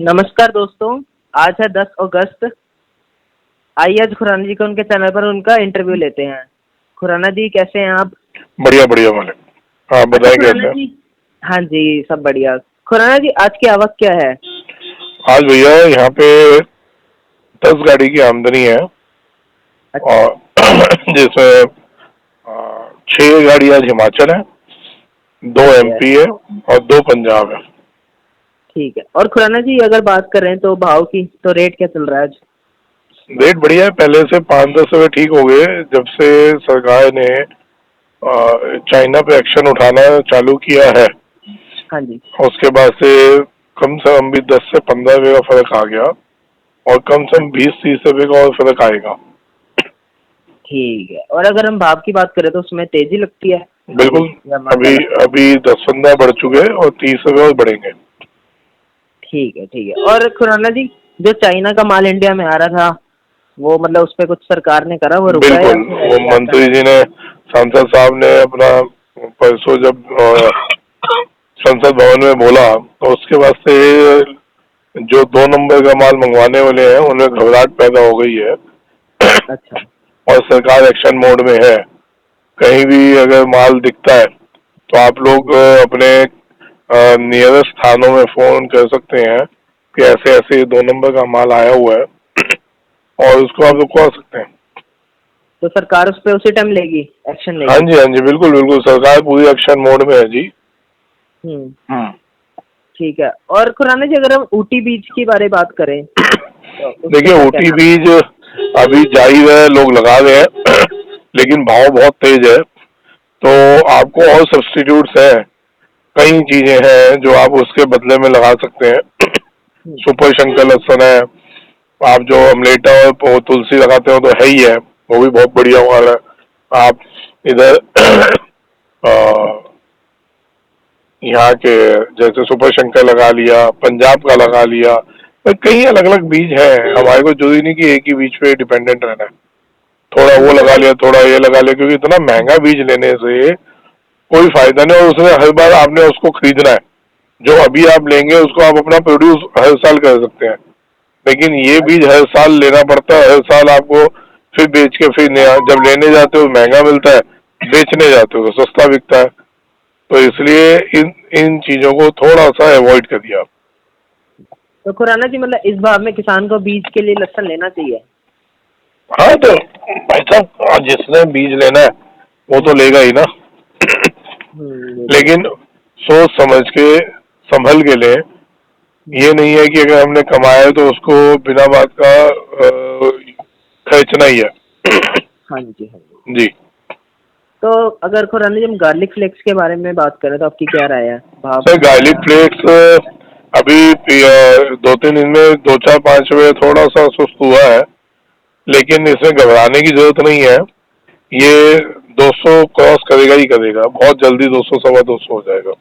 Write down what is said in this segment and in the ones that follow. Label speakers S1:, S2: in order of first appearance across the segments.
S1: नमस्कार दोस्तों। आज है 10 अगस्त। आइए आज खुराना जी का उनके चैनल पर उनका इंटरव्यू लेते हैं। खुराना जी कैसे हैं आप?
S2: बढ़िया बढ़िया मालिक। आप
S1: अच्छा
S2: बताएं
S1: खुराना
S2: कैसे हैं?
S1: जी। हाँ जी सब बढ़िया। खुराना जी आज की आवक क्या है?
S2: आज भैया यहाँ पे 10 गाड़ी की आमदनी है
S1: अच्छा।
S2: और जिसमें 6 गाड़ी आज हिमाचल है, 2
S1: ठीक है।
S2: एमपी है और 2 पंजाब है।
S1: ठीक है। और खुराना जी अगर बात करें तो भाव की, तो रेट क्या चल रहा है आज?
S2: रेट बढ़िया है, पहले से 5-10 रुपए ठीक हो गए जब से सरकार ने चाइना पे एक्शन उठाना चालू किया है।
S1: हाँ जी।
S2: उसके बाद से कम से कम भी 10 से 15 रुपए का फर्क आ गया और कम से कम 20-30 रुपए का और फर्क आएगा।
S1: ठीक है। और अगर हम भाव की बात करें तो उसमें तेजी लगती है अभी
S2: बिल्कुल।
S1: या मंदा
S2: अभी
S1: लगता है?
S2: अभी 10-15 बढ़ चुके हैं और 30 रुपए और बढ़ेंगे।
S1: ठीक है। ठीक है। और खुराना जी जो चाइना का माल इंडिया में आ रहा था वो मतलब उस पर कुछ सरकार ने करा, वो रुका है या
S2: बिल्कुल,
S1: फिर
S2: वो
S1: ऐसे ही आता
S2: मंत्री
S1: है?
S2: जी ने, सांसद साहब ने अपना परसों जब संसद भवन में बोला तो उसके बाद से जो 2 नंबर का माल मंगवाने वाले हैं उनमें घबराहट पैदा हो गई है
S1: अच्छा।
S2: और सरकार एक्शन मोड में है। कहीं भी अगर माल दिखता है तो आप लोग अपने नियरेस्ट थानों में फोन कर सकते हैं कि ऐसे ऐसे 2 नंबर का माल आया हुआ है और उसको आप रुकवा सकते हैं।
S1: तो सरकार उस पर उसी टाइम लेगी, एक्शन
S2: हाँ
S1: लेगी?
S2: जी, हाँ जी, बिल्कुल बिल्कुल, सरकार पूरी एक्शन मोड में है जी।
S1: हम्म। ठीक है। और खुराना जी अगर हम ऊटी बीच की बारे बात करें तो उस पे
S2: देखिए,
S1: क्या
S2: ऊटी
S1: कहना है?
S2: बीज अभी जा ही रहे हैं, लोग लगा रहे हैं लेकिन भाव बहुत तेज है, तो आपको और सब्स्टिट्यूट्स हैं, कई चीजें हैं जो आप उसके बदले में लगा सकते हैं।
S1: हम्म।
S2: सुपर शंकर लहसुन है, आप जो अमलेटा और तुलसी लगाते हो तो है ही है, वो भी बहुत बढ़िया वाला है। आप इधर यहाँ के जैसे सुपर शंकर लगा लिया, पंजाब का लगा लिया, तो कई अलग अलग बीज हैं। हमारे को जरूरी नहीं कि एक ही बीज पे डिपेंडेंट रहना है। थोड़ा
S1: तो
S2: वो लगा
S1: मतलब
S2: लिया, थोड़ा ये लगा लिया, क्योंकि इतना महंगा बीज लेने से कोई फायदा नहीं और उसमें हर बार आपने उसको खरीदना है। जो अभी आप लेंगे उसको आप अपना प्रोड्यूस हर साल कर सकते हैं, लेकिन ये बीज हर साल लेना पड़ता है। हर साल आपको फिर बेच के फिर नया, जब लेने जाते हो महंगा मिलता है, बेचने जाते हो तो सस्ता बिकता है। तो इसलिए इन इन चीजों को थोड़ा सा अवॉइड करिए आप।
S1: तो खुराना जी मतलब इस भाव में किसान को बीज के लिए लहसुन लेना चाहिए?
S2: हाँ तो भाई साहब, जिसने बीज लेना है वो तो लेगा ही ना
S1: ये भी है।
S2: लेकिन सोच समझ के, संभल के ले। ये नहीं है कि अगर हमने कमाया है तो उसको बिना बात का खर्चना ही है
S1: हाँ जी। हाँ जी।
S2: जी।
S1: तो अगर खुराना जी हम गार्लिक फ्लेक्स के बारे में बात करें तो आपकी क्या राय है? भाव
S2: सर,
S1: कितना
S2: गार्लिक
S1: है?
S2: फ्लेक्स अभी 2-3 दिन में 2-4-5 रुपए थोड़ा सा सुस्त हुआ है, लेकिन इसमें घबराने की जरूरत नहीं है। ये 200 क्रॉस करेगा ही करेगा, बहुत जल्दी 200 सवा 200 हो जाएगा।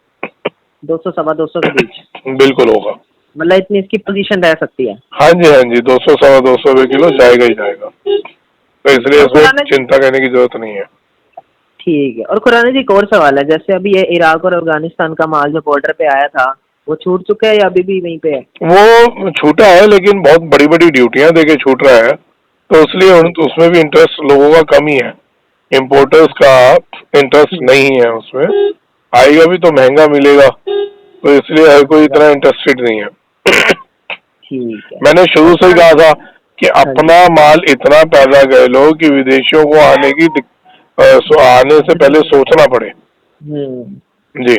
S1: 200 सवा 200 के बीच?
S2: बिल्कुल होगा।
S1: मतलब इतनी इसकी पोजीशन रह सकती है?
S2: हाँ जी, हाँ जी, 200 सवा 200 रुपए किलो जाएगा ही जाएगा, तो
S1: ठीक है।
S2: इसलिए
S1: और
S2: इसमें
S1: खुराना जी
S2: चिंता करने की जरूरत नहीं है।
S1: ठीक है। और खुराना जी एक और सवाल है, जैसे अभी ये इराक और अफगानिस्तान का माल जो बॉर्डर पे आया था वो छूट चुका है या अभी भी वहीं पे है?
S2: वो छूटा है लेकिन बहुत बड़ी बड़ी ड्यूटियां देके छूट रहा है, तो इसलिए उसमें भी इंटरेस्ट लोगों का कम ही है। इम्पोर्टर्स का इंटरेस्ट
S1: हम्म।
S2: नहीं है उसमें। आएगा भी तो महंगा मिलेगा, तो इसलिए हर कोई इतना इंटरेस्टेड नहीं है।
S1: ठीक है।
S2: मैंने शुरू
S1: और
S2: से ही
S1: खुराना
S2: कहा था कि
S1: हाँ जी।
S2: अपना माल इतना पैदा कर लो कि विदेशियों को आने से पहले सोचना पड़े।
S1: हम्म।
S2: जी।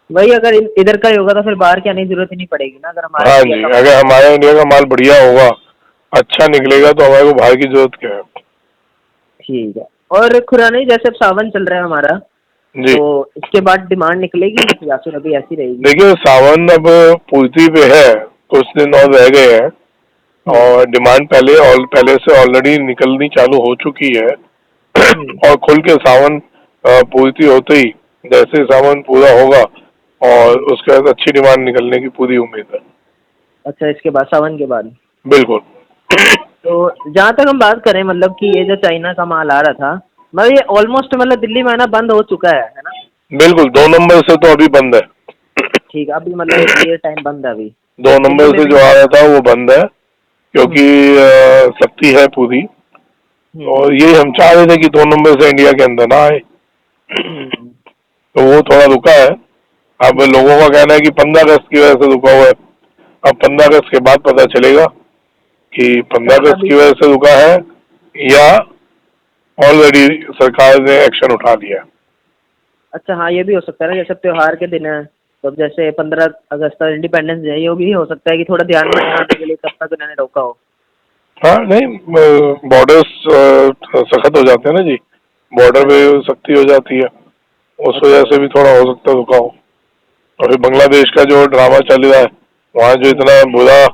S1: वही अगर इधर का ही होगा तो फिर बाहर की आने की जरूरत ही नहीं पड़ेगी ना, अगर हमारा
S2: हाँ
S1: इंडिया
S2: जी,
S1: का
S2: अगर
S1: माल।
S2: हमारे इंडिया का माल बढ़िया होगा, अच्छा
S1: हाँ जी।
S2: निकलेगा, तो हमारे को बाहर की जरूरत क्या है।
S1: ठीक है। और खुराना जी जैसे अब सावन चल रहा है हमारा,
S2: जी।
S1: तो इसके बाद डिमांड निकलेगी या फिर अभी ऐसी रहेगी?
S2: देखिए, सावन अब पूर्ति पे है, कुछ दिन और रह गए हैं
S1: हम्म।
S2: और डिमांड पहले से ऑलरेडी निकलनी चालू हो चुकी है
S1: हम्म।
S2: और खुल के सावन पूर्ति होते ही, जैसे सावन पूरा होगा और
S1: हम्म।
S2: उसके बाद अच्छी डिमांड निकलने की पूरी उम्मीद है।
S1: अच्छा, इसके बाद सावन के बाद?
S2: बिल्कुल।
S1: तो जहाँ तक हम बात करें मतलब कि ये जो चाइना का माल आ रहा था, मतलब ये ऑलमोस्ट मतलब दिल्ली में आना बंद हो चुका है ना?
S2: बिल्कुल, 2 नंबर से तो अभी बंद है।
S1: ठीक है। अभी मतलब ये टाइम बंद है अभी?
S2: 2 नंबर से जो आ रहा था वो बंद है, क्योंकि सख्ती है पूरी। और ये हम चाह रहे थे कि 2 नंबर से इंडिया के अंदर ना आए, तो वो थोड़ा रुका है। अब लोगों का कहना है कि 15 अगस्त की वजह से रुका हुआ है। अब 15 अगस्त के बाद पता चलेगा कि 15 अगस्त की वजह से रुका है या ऑलरेडी सरकार ने एक्शन उठा लिया।
S1: अच्छा हाँ, ये भी हो सकता है ना, जैसे त्योहार के दिन है, तो जैसे 15 अगस्त इंडिपेंडेंस डे, ये भी हो सकता है कि थोड़ा ध्यान में आने के लिए तब तक उन्होंने रोका हो।
S2: हाँ नहीं, बॉर्डर्स सख्त हो जाते हैं ना जी, बॉर्डर पे सख्ती हो जाती है, उस वजह से भी थोड़ा हो सकता है रुका हो। और फिर बांग्लादेश का जो ड्रामा चल रहा है, वहाँ जो इतना बुरा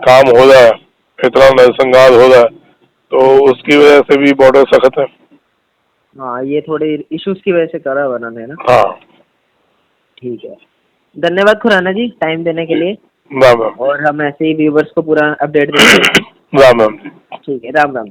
S2: काम हो रहा है, इतना नरसंहार हो रहा है, तो उसकी वजह से भी बॉर्डर सख्त है।
S1: हाँ, ये थोड़े इश्यूज की वजह से करा उन्होंने ना।
S2: हाँ
S1: ठीक है, धन्यवाद खुराना जी टाइम देने के लिए,
S2: राम राम,
S1: और हम ऐसे ही व्यूवर्स को पूरा अपडेट देते रहेंगे।
S2: राम राम जी।
S1: ठीक है, राम राम।